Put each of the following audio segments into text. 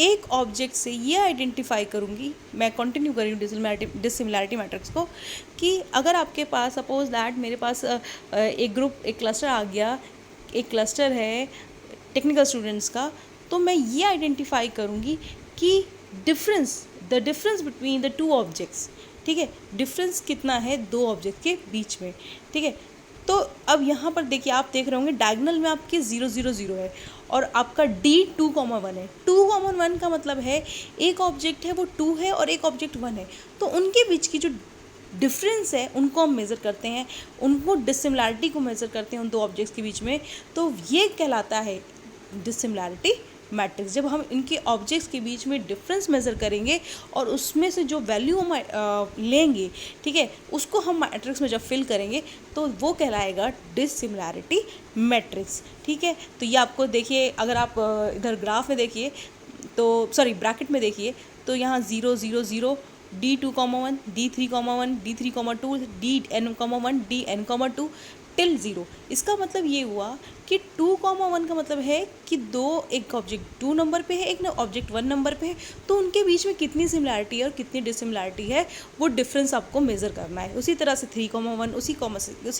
एक ऑब्जेक्ट से ये आइडेंटिफाई करूँगी, मैं कंटिन्यू कर रही हूँ डिसिमिलैरिटी मैट्रिक्स को, कि अगर आपके पास सपोज दैट मेरे पास एक क्लस्टर आ गया, एक क्लस्टर है टेक्निकल स्टूडेंट्स का, तो मैं ये आइडेंटिफाई करूँगी कि the difference between the two objects, ठीक है, डिफरेंस कितना है दो ऑब्जेक्ट के बीच में, ठीक है। तो अब यहाँ पर देखिए, आप देख रहे होंगे डायगोनल में आपके 0 0 0 है और आपका D 2,1 है। 2,1 का मतलब है एक ऑब्जेक्ट है वो 2 है और एक ऑब्जेक्ट 1 है, तो उनके बीच की जो डिफरेंस है उनको हम मेज़र करते हैं, उनको डिसिमिलैरिटी को मेज़र करते हैं उन दो ऑब्जेक्ट्स के बीच में, तो ये कहलाता है डिसिमिलैरिटी मैट्रिक्स। जब हम इनके ऑब्जेक्ट्स के बीच में डिफरेंस मेज़र करेंगे और उसमें से जो वैल्यू हम लेंगे, ठीक है, उसको हम मैट्रिक्स में जब फिल करेंगे तो वो कहलाएगा डिसिमिलैरिटी मैट्रिक्स, ठीक है। तो ये आपको देखिए, अगर आप इधर ग्राफ में देखिए तो सॉरी ब्रैकेट में देखिए तो यहाँ 0 0 0 D2,1 D3,1 D3,2 DN,1 DN,2 till 0। इसका मतलब ये हुआ कि 2,1 का मतलब है कि एक ऑब्जेक्ट 2 नंबर पे है, एक ऑब्जेक्ट 1 नंबर पे है, तो उनके बीच में कितनी सिमिलैरिटी है और कितनी डिसिमिलैरिटी है वो डिफरेंस आपको मेज़र करना है। उसी तरह से 3,1 उसी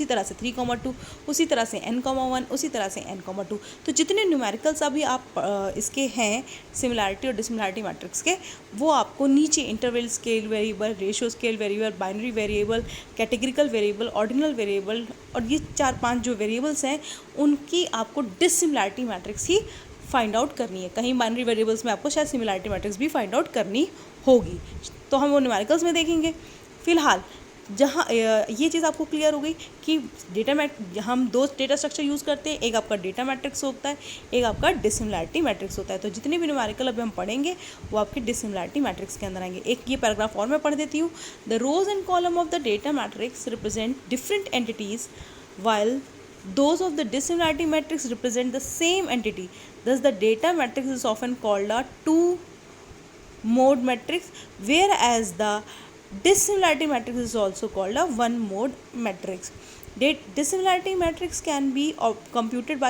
तरह से 3,2 उसी तरह से N,1 उसी तरह से N,2। तो जितने न्यूमेरिकल्स अभी आप इसके हैं सिमिलैरिटी और डिसिमिलैरिटी मैट्रिक्स के, वो आपको नीचे interval scale variable, ratio scale variable, binary variable, categorical variable, ordinal variable और ये 4-5 जो वेरिएबल्स हैं उनकी आपको डिसिमिलैरिटी मैट्रिक्स ही फाइंड आउट करनी है। कहीं बाइनरी वेरिएबल्स में आपको शायद सिमिलैरिटी मैट्रिक्स भी फाइंड आउट करनी होगी, तो हम वो न्यूमेरिकल्स में देखेंगे। फिलहाल जहाँ ये चीज़ आपको क्लियर हो गई कि हम दो डेटा स्ट्रक्चर यूज़ करते हैं, एक आपका डेटा मैट्रिक्स होता है, एक आपका डिसिमिलैरिटी मैट्रिक्स होता है। तो जितने भी न्यूमेरिकल अभी हम पढ़ेंगे वो आपके डिसिमिलैरिटी मैट्रिक्स के अंदर आएंगे। एक ये पैराग्राफ और मैं पढ़ देती हूँ। The rows and column of the data matrix represent different entities while those of the dissimilarity matrix represent the same entity. Thus the data matrix is often called a two-mode matrix, whereas the dissimilarity matrix is also called a one-mode matrix. Dissimilarity matrix can be computed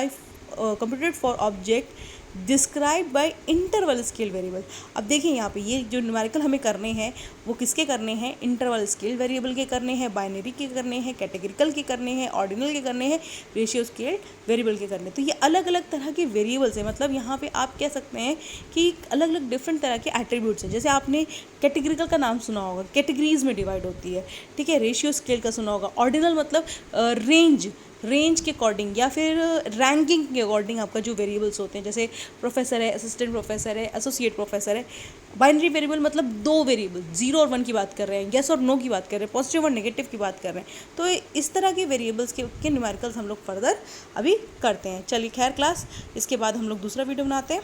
for object describe by interval scale variable. अब देखिए यहाँ पे ये जो numerical हमें करने हैं वो किसके करने हैं, इंटरवल स्केल वेरिएबल के करने हैं, बाइनरी के करने हैं, कैटेगरिकल के करने हैं, ऑर्डिनल के करने हैं, रेशियो स्केल वेरिएबल के करने हैं। तो ये अलग अलग तरह के वेरिएबल्स हैं, मतलब यहाँ पे आप कह सकते हैं कि अलग अलग डिफरेंट तरह के एट्रीब्यूट्स हैं। जैसे आपने कैटेगरिकल का नाम सुना होगा, कैटेगरीज में डिवाइड होती है, ठीक है। रेशियो स्केल का सुना होगा। ऑर्डिनल मतलब रेंज के अकॉर्डिंग या फिर रैंकिंग के अकॉर्डिंग आपका जो वेरिएबल्स होते हैं, जैसे प्रोफेसर है, असिस्टेंट प्रोफेसर है, एसोसिएट प्रोफेसर है। बाइनरी वेरिएबल मतलब दो वेरिएबल, 0 और 1 की बात कर रहे हैं, येस और नो की बात कर रहे हैं, पॉजिटिव और नेगेटिव की बात कर रहे हैं। तो इस तरह के वेरिएबल्स के न्यूमेरिकल्स हम लोग फर्दर अभी करते हैं। चलिए खैर क्लास, इसके बाद हम लोग दूसरा वीडियो बनाते हैं।